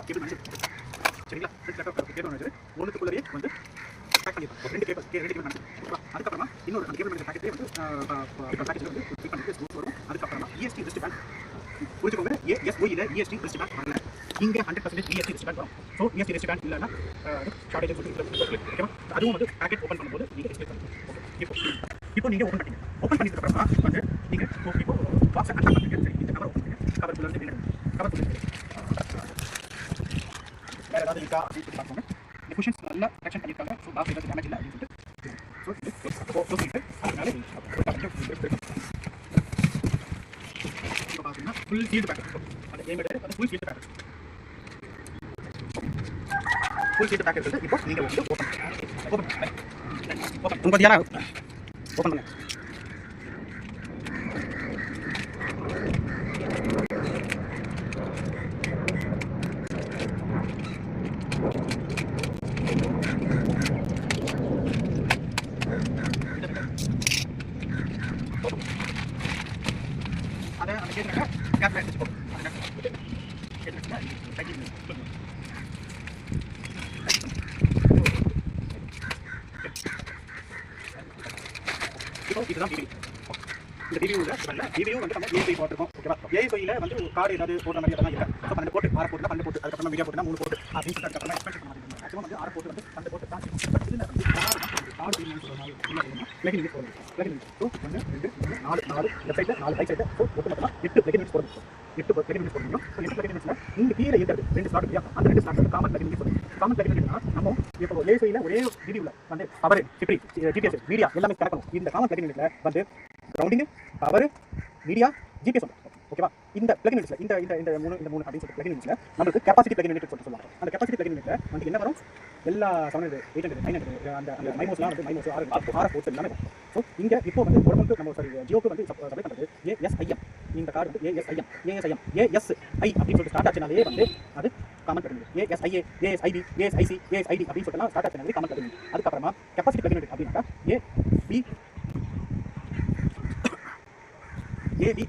Cable வந்து சரிங்களா. Cable வந்து ஒன்றுக்குள்ளேயே வந்து பேக் பண்ணியிருக்கோம். ரெண்டு கேபிள் வந்து அதுக்கப்புறமா இன்னொரு அந்த கேபிள் பேக்கெட்லேயே வந்து பேக்கேஜ் வந்து ஃபிட் பண்ணிட்டு ஸ்க்ரூஸ் வரும். அதுக்கப்புறமா EST ரிஸ்ட் பேண்ட் புரிஞ்சுக்கோங்க. ESOயில் EST ரிஸ்ட் பேண்ட் வரல. இங்கே 100% EST ரிஸ்ட் பேண்ட் வரும். ஸோ EST ரிஸ்ட் பேண்ட் இல்லைன்னா ஷார்டேஜ் ஓகேவா. அதுவும் வந்து பேக்கெட் ஓப்பன் பண்ணும்போது நீங்கள் டிஸ்பிளே பண்ணுங்க. இப்போ நீங்கள் ஓப்பன் பண்ணிங்க. ஓப்பன் பண்ணிட்டு அப்புறமா வந்து நீங்கள் இப்போ பாக்ஸை அன்லாக் பண்ணுங்க. சரி, இந்த கவர் ஓப்பன் பண்ணுங்க. கவருக்குள்ள இருந்து வெளியிடுங்க. கவர் குள்ள வேறு ஏதாவது இருக்கா அப்படின்னு சொல்லி பார்க்கணும். இந்த குஷன்ஸ் நல்லா கரெக்ஷன் பண்ணியிருக்காங்க. ஸோ பாக்ஸ் ஏதாவது டேமேஜ் இல்லை அப்படின்னு சொல்லிட்டு அதனால இப்போ பார்த்தீங்கன்னா ஃபுல் சீல்டு பேக்கெட். அந்த ஏமெடு அது full sealed packet. Full sealed packet வந்து இப்போ நீங்கள் வந்து ஓப்பன் பார்த்தீங்கன்னா ஓப்பன் பண்ணுங்க. அதை அந்த கேட்குறாங்க கேப் எடுத்து போகும். இப்போ இதுதான் டிவி. இந்த டிவியூ வந்து நம்ம ஏஐ போட்டிருக்கோம். ஓகேவா. ஏஐல வந்து கார்டு ஏதாவது போடுற மாதிரி அதெல்லாம் இல்லை. ஸோ 12 போட்டு 6 போட்டு 12 போட்டு அதுக்கப்புறமா மீடியா போட்டுனா 3 போட்டு அப்படின்னு சொல்லிட்டு அதுக்கப்புறமா எக்ஸ்பெக்ட் பண்ண மாதிரி மேக்ஸிமம் வந்து 6 போட்டு வந்து 12 போட்டு தான். பட் இதில் வந்து கார்டு இல்லைன்னு சொல்கிறாங்க. பிளகின் யூனிட் போடுறது. பிளகின் யூனிட் ஸோ 1 2 3 4 லெஃப்ட் சைடில் 4 ரைட் சைடில் ஸோ ஒட்டு மொத்தமாக 8 பிளகின் யூனிட்ஸ் போடுறோம். 8 பிளகின் யூனிட்ஸ் போட முடியும். ஸோ 8 பிளகின் யூனிட்ஸில் இங்கே கீழே இருக்கிறது 2 ஸ்லாட் இல்லையா. அந்த 2 ஸ்லாட் வந்து காமன் பிளகின் யூனிட் போடுறோம். காமன் பிளகின் யூனிட்னா நம்ம இப்போ ஏஐல ஒரே வீடியோவில் வந்து பவர் ஜிபிஎஸ் மீடியா எல்லாமே கனெக்ட் பண்ணுவோம். இந்த காமன் பிளகின் யூனிட்ல வந்து கிரவுண்டிங் பவர் மீடியா ஜிபிஎஸ் வந்து ஓகேவா. இந்த பிளகின் யூனிட்ல இந்த மூணு அப்படின்னு சொல்லிட்டு பிளகின் யூனிட்ல நமக்கு கெபாசிட்டி பிளகின் யூனிட் சொல்லுவாங்க. அந்த கெபாசிட்டி பிளகின் யூனிட்ல வந்து என்ன வரும், எல்லா 700 800 900 அந்த மைமோஸ்லாம் வந்து மைமோஸ் ஆர் போர்ட்ஸ் எல்லாமே வரும். ஸோ இங்கே இப்போ வந்து உடம்புக்கு நம்ம ஜியோக்கு வந்து சப்ளை பண்ணுறது ASIM. இந்த கார்டு வந்து ASIM ASI அப்படின்னு சொல்லிட்டு ஸ்டார்ட் ஆச்சுனாலே வந்து அது common plugin unit. ASIA ASIB ASIC ASID அப்படின்னு சொல்லிட்டு ஸ்டார்ட் ஆச்சுனாலே காமன் பிளகின் யூனிட். அதுக்கப்புறமா கெபாசிட்டி பிளகின் யூனிட் அப்படின்னா AVIM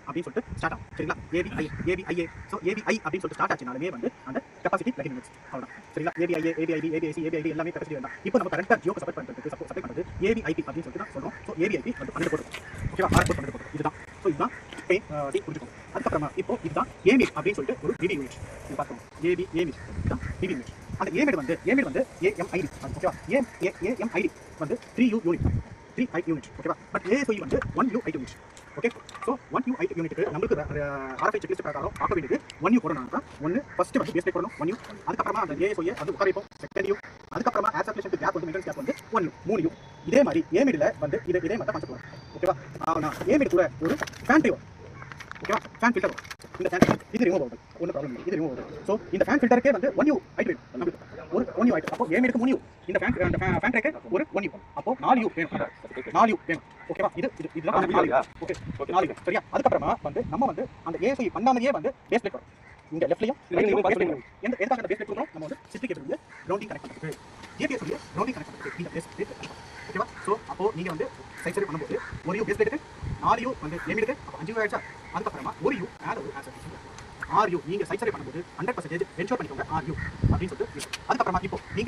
அப்படின்னு சொல்லிட்டு ஸ்டார்ட் ஆகும். சரிங்களா. AVIA ஸோ AVI அப்படின்னு சொல்லிட்டு ஸ்டார்ட் ஆச்சுனாலுமே வந்து அந்த கெபாசிட்டி பிளகின் யூனிட்ஸ் அவ்வளோதான். சரிங்களா. AVIA AVIB AVIC AVID எல்லாமே கெபாசிட்டி வேண்டாம். இப்போ நம்ம கரெக்டாக ஜியோக்கு சப்போர்ட் பண்ணுறது AVIP அப்படின்னு சொல்லிட்டு தான் சொல்கிறோம். ஸோ AVIP வந்து 12 போட்டு ஓகேவா. 6 போட்டு 12 போட்டு இதுதான். ஸோ இதுதான் புரிஞ்சுக்கோங்க. அதுக்கப்புறமா இப்போ இதுதான் ஏமிட் அப்படின்னு சொல்லிட்டு ஒரு டிவி யூனிட். இது பார்க்கணும். ஏமிட் இதுதான் டிவி யூனிட். அந்த ஏமிட் வந்து AMID ஓகேவா. AMID வந்து 3U யூனிட் 3I யூனிட் ஓகேவா. பட் ASOI வந்து 1UI unit. Okay. So 1UI யூனிட்டுக்கு நம்மளுக்கு RFI செக்லிஸ்ட் பிரகாரம் பார்க்க வேண்டியது 1U போடணும்னா 1 ஃபர்ஸ்ட் வந்து பேஸ் பிளேட் போடணும் 1U. அதுக்கப்புறமா அந்த ASOI வந்து உட்கார வைப்போம் 2U. அதுக்கப்புறமா ஏர் சர்க்குலேஷன் கேப் வந்து மெயின்டெனன்ஸ் கேப் வந்து 1U 3U. இதே மாதிரி ஏமிடில் வந்து இதே மாதிரி கான்செப்ட் வரும் ஓகேவா. ஏமிட் கூட ஒரு ஃபேன் வரும் ஓகேவா. ஃபேன் ஃபில்டர் வரும். இந்த ஃபேன் இது ரிமூவ் ஆகும். ஒன்றும் ப்ராப்ளம் இல்லை. இது ரிமூவ் ஆகும். ஸோ இந்த ஃபேன் ஃபில்டருக்கே வந்து 1U ஐட்டு நம்மளுக்கு ஒரு 1U ஐட்டு. அப்போ ஏமிடுக்கு 3U. இந்த ஃபேன் ட்ரேக்கு ஒரு 1U. அப்போ 4U வேணும். 4U வேணும் ஓகேவா. இதெல்லாம் 4U ஓகே 4U சரியா. அதுக்கப்புறமா வந்து நம்ம வந்து அந்த ASOI பண்ணாமலேயே வந்து பேஸ் பிளேட் வரும். இங்க லெஃப்ட்லயும் எதுக்காக அந்த பேஸ் பிளேட் கொடுக்குறோம், நம்ம வந்து சிஸ்டிக் கேபிள் வந்து கிரவுண்டிங் கனெக்ட் பண்ணுறது, ஜிபிஎஸ் வந்து கிரவுண்டிங் கனெக்ட் பண்ணுறது இந்த பேஸ் பிளேட் ஓகேவா. ஸோ அப்போ நீங்கள் வந்து சைஸ் பண்ணும்போது 1U பேஸ் பிளேட்டுக்கு 4U வந்து ஏமிடுக்கு அப்போ 5U ஆயிடுச்சா. அதுக்கப்புறமா 1U மேலே ஒரு ஆன்சர் 6U நீங்கள் சைஸ் பண்ணும்போது 100% என்ஷோர் பண்ணிக்கோங்க 6U அப்படின்னு சொல்லிட்டு. அதுக்கப்புறமா இப்போ நீங்கள்